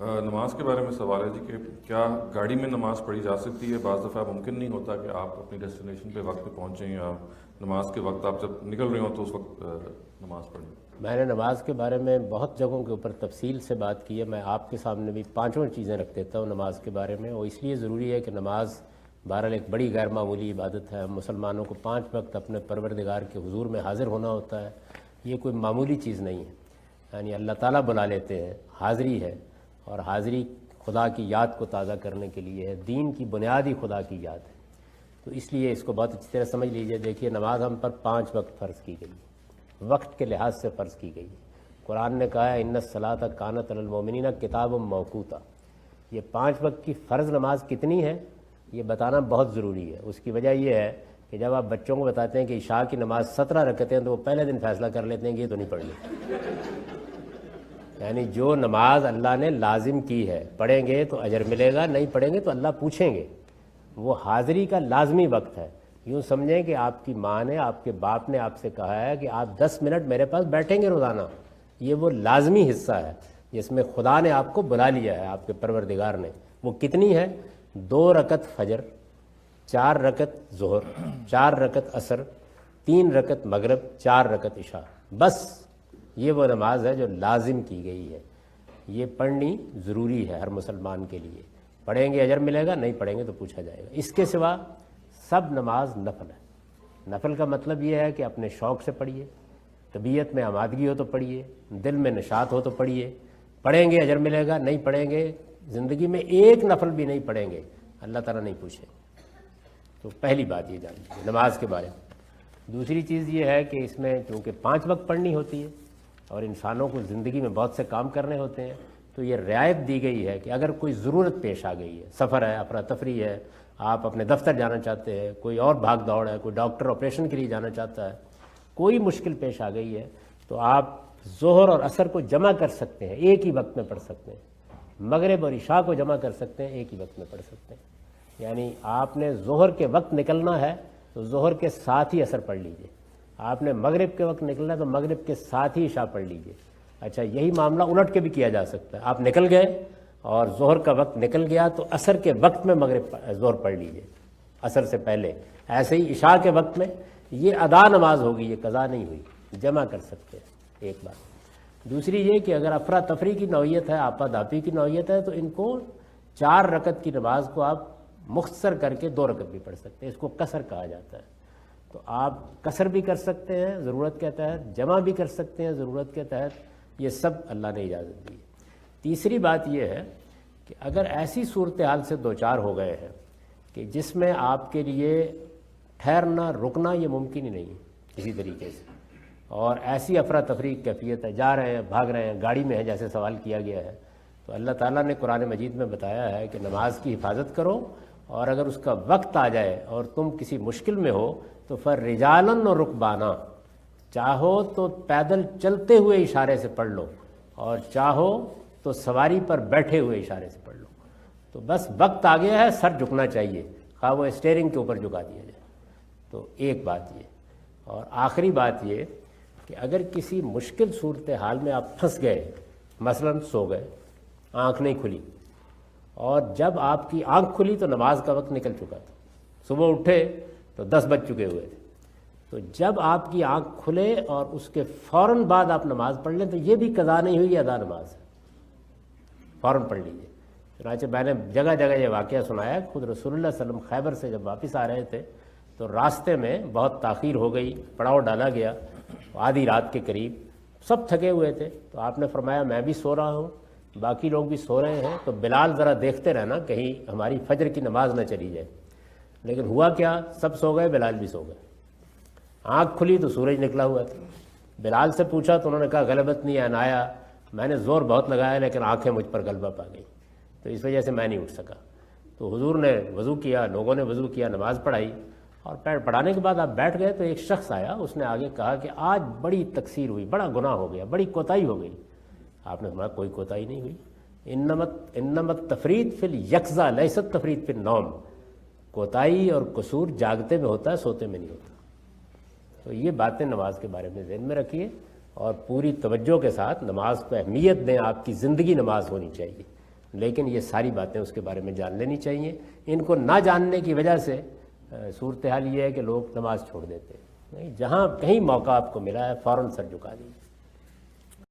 نماز کے بارے میں سوال ہے جی کہ کیا گاڑی میں نماز پڑھی جا سکتی ہے؟ بعض دفعہ ممکن نہیں ہوتا کہ آپ اپنی ڈیسٹینیشن پہ وقت پہ پہنچیں، یا نماز کے وقت آپ جب نکل رہے ہوں تو اس وقت نماز پڑھیں۔ میں نے نماز کے بارے میں بہت جگہوں کے اوپر تفصیل سے بات کی ہے۔ میں آپ کے سامنے بھی پانچوں چیزیں رکھ دیتا ہوں نماز کے بارے میں، اور اس لیے ضروری ہے کہ نماز بہرحال ایک بڑی غیر معمولی عبادت ہے۔ مسلمانوں کو 5 وقت اپنے پروردگار کے حضور میں حاضر ہونا ہوتا ہے، یہ کوئی معمولی چیز نہیں ہے۔ یعنی اللہ تعالیٰ بلا لیتے ہیں، حاضری ہے، اور حاضری خدا کی یاد کو تازہ کرنے کے لیے ہے۔ دین کی بنیادی خدا کی یاد ہے، تو اس لیے اس کو بہت اچھی طرح سمجھ لیجئے۔ دیکھیے، نماز ہم پر 5 وقت فرض کی گئی ہے، وقت کے لحاظ سے فرض کی گئی ہے۔ قرآن نے کہا ہے ان الصلاۃ کانت علی المؤمنین کتابا موقوتا۔ یہ 5 وقت کی فرض نماز کتنی ہے یہ بتانا بہت ضروری ہے۔ اس کی وجہ یہ ہے کہ جب آپ بچوں کو بتاتے ہیں کہ عشاء کی نماز 17 رکعتیں ہیں، تو وہ پہلے دن فیصلہ کر لیتے ہیں کہ یہ تو نہیں پڑھنی۔ یعنی جو نماز اللہ نے لازم کی ہے، پڑھیں گے تو اجر ملے گا، نہیں پڑھیں گے تو اللہ پوچھیں گے۔ وہ حاضری کا لازمی وقت ہے۔ یوں سمجھیں کہ آپ کی ماں نے، آپ کے باپ نے آپ سے کہا ہے کہ آپ 10 منٹ میرے پاس بیٹھیں گے روزانہ، یہ وہ لازمی حصہ ہے جس میں خدا نے آپ کو بلا لیا ہے، آپ کے پروردگار نے۔ وہ کتنی ہے؟ 2 رکعت فجر، 4 رکعت ظہر، 4 رکعت عصر، 3 رکعت مغرب، 4 رکعت عشاء، بس یہ وہ نماز ہے جو لازم کی گئی ہے۔ یہ پڑھنی ضروری ہے ہر مسلمان کے لیے۔ پڑھیں گے اجر ملے گا، نہیں پڑھیں گے تو پوچھا جائے گا۔ اس کے سوا سب نماز نفل ہے۔ نفل کا مطلب یہ ہے کہ اپنے شوق سے پڑھیے، طبیعت میں آمادگی ہو تو پڑھیے، دل میں نشاط ہو تو پڑھیے۔ پڑھیں گے اجر ملے گا، نہیں پڑھیں گے، زندگی میں ایک نفل بھی نہیں پڑھیں گے، اللہ تعالیٰ نہیں پوچھے۔ تو پہلی بات یہ جان لیجیے نماز کے بارے میں۔ دوسری چیز یہ ہے کہ اس میں چونکہ 5 وقت پڑھنی ہوتی ہے اور انسانوں کو زندگی میں بہت سے کام کرنے ہوتے ہیں، تو یہ رعایت دی گئی ہے کہ اگر کوئی ضرورت پیش آ گئی ہے، سفر ہے، افراتفری ہے، آپ اپنے دفتر جانا چاہتے ہیں، کوئی اور بھاگ دوڑ ہے، کوئی ڈاکٹر آپریشن کے لیے جانا چاہتا ہے، کوئی مشکل پیش آ گئی ہے، تو آپ ظہر اور عصر کو جمع کر سکتے ہیں، ایک ہی وقت میں پڑھ سکتے ہیں۔ مغرب اور عشاء کو جمع کر سکتے ہیں، ایک ہی وقت میں پڑھ سکتے ہیں۔ یعنی آپ نے ظہر کے وقت نکلنا ہے تو ظہر کے ساتھ ہی عصر پڑھ لیجئے، آپ نے مغرب کے وقت نکلنا ہے تو مغرب کے ساتھ ہی عشاء پڑھ لیجئے۔ اچھا، یہی معاملہ الٹ کے بھی کیا جا سکتا ہے۔ آپ نکل گئے اور ظہر کا وقت نکل گیا تو عصر کے وقت میں ظہر پڑھ لیجئے، عصر سے پہلے۔ ایسے ہی عشاء کے وقت میں یہ ادا نماز ہوگی، یہ قضا نہیں ہوئی، جمع کر سکتے ہیں، ایک بات۔ دوسری یہ کہ اگر افراتفری کی نوعیت ہے، آپا دھاپی کی نوعیت ہے، تو ان کو 4 رکعت کی نماز کو آپ مختصر کر کے 2 رکعت بھی پڑھ سکتے ہیں، اس کو قصر کہا جاتا ہے۔ تو آپ قصر بھی کر سکتے ہیں ضرورت کے تحت، جمع بھی کر سکتے ہیں ضرورت کے تحت، یہ سب اللہ نے اجازت دی ہے۔ تیسری بات یہ ہے کہ اگر ایسی صورتحال سے دوچار ہو گئے ہیں کہ جس میں آپ کے لیے ٹھہرنا رکنا یہ ممکن ہی نہیں ہے کسی طریقے سے، اور ایسی افراتفری کیفیت ہے، جا رہے ہیں، بھاگ رہے ہیں، گاڑی میں ہے جیسے سوال کیا گیا ہے، تو اللہ تعالیٰ نے قرآن مجید میں بتایا ہے کہ نماز کی حفاظت کرو، اور اگر اس کا وقت آ جائے اور تم کسی مشکل میں ہو تو فَرِجَالًا وَرُكْبَانًا، چاہو تو پیدل چلتے ہوئے اشارے سے پڑھ لو، اور چاہو تو سواری پر بیٹھے ہوئے اشارے سے پڑھ لو۔ تو بس وقت آ گیا ہے، سر جھکنا چاہیے، خواہ وہ اسٹیئرنگ کے اوپر جھکا دیا جائے۔ تو ایک بات یہ، اور آخری بات یہ کہ اگر کسی مشکل صورتحال میں آپ پھنس گئے، مثلاً سو گئے، آنکھ نہیں کھلی، اور جب آپ کی آنکھ کھلی تو نماز کا وقت نکل چکا تھا، صبح اٹھے تو 10 بج چکے ہوئے تھے، تو جب آپ کی آنکھ کھلے اور اس کے فوراً بعد آپ نماز پڑھ لیں تو یہ بھی قضا نہیں ہوئی، یہ ادا نماز ہے، فوراً پڑھ لیجیے۔ چنانچہ میں نے جگہ جگہ یہ واقعہ سنایا، خود رسول اللہ صلی اللہ علیہ وسلم خیبر سے جب واپس آ رہے تھے تو راستے میں بہت تاخیر ہو گئی، پڑاؤ ڈالا گیا آدھی رات کے قریب، سب تھکے ہوئے تھے، تو آپ نے فرمایا میں بھی سو رہا ہوں، باقی لوگ بھی سو رہے ہیں، تو بلال ذرا دیکھتے رہنا کہیں ہماری فجر کی نماز نہ چلی جائے۔ لیکن ہوا کیا، سب سو گئے، بلال بھی سو گئے۔ آنکھ کھلی تو سورج نکلا ہوا تھا۔ بلال سے پوچھا تو انہوں نے کہا غلبت نہیں عنایا، میں نے زور بہت لگایا لیکن آنکھیں مجھ پر غلبہ پا گئی، تو اس وجہ سے میں نہیں اٹھ سکا۔ تو حضور نے وضو کیا، لوگوں نے وضو کیا، نماز پڑھائی، اور پڑھانے کے بعد آپ بیٹھ گئے تو ایک شخص آیا، اس نے آگے کہا کہ آج بڑی تقصیر ہوئی، بڑا گناہ ہو گیا، بڑی کوتاہی ہو گئی۔ آپ نے فرمایا کوئی کوتاہی نہیں ہوئی، انما التفریط فی الیقظہ لیست التفریط فی النوم، کوتاہی اور قصور جاگتے میں ہوتا ہے، سوتے میں نہیں ہوتا۔ تو یہ باتیں نماز کے بارے میں ذہن میں رکھیے، اور پوری توجہ کے ساتھ نماز کو اہمیت دیں، آپ کی زندگی نماز ہونی چاہیے۔ لیکن یہ ساری باتیں اس کے بارے میں جان لینی چاہیے. ان کو نہ جاننے کی وجہ سے صورتحال یہ ہے کہ لوگ نماز چھوڑ دیتے ہیں. نہیں، جہاں کہیں موقع آپ کو ملا ہے فوراً سر جھکا دیجیے.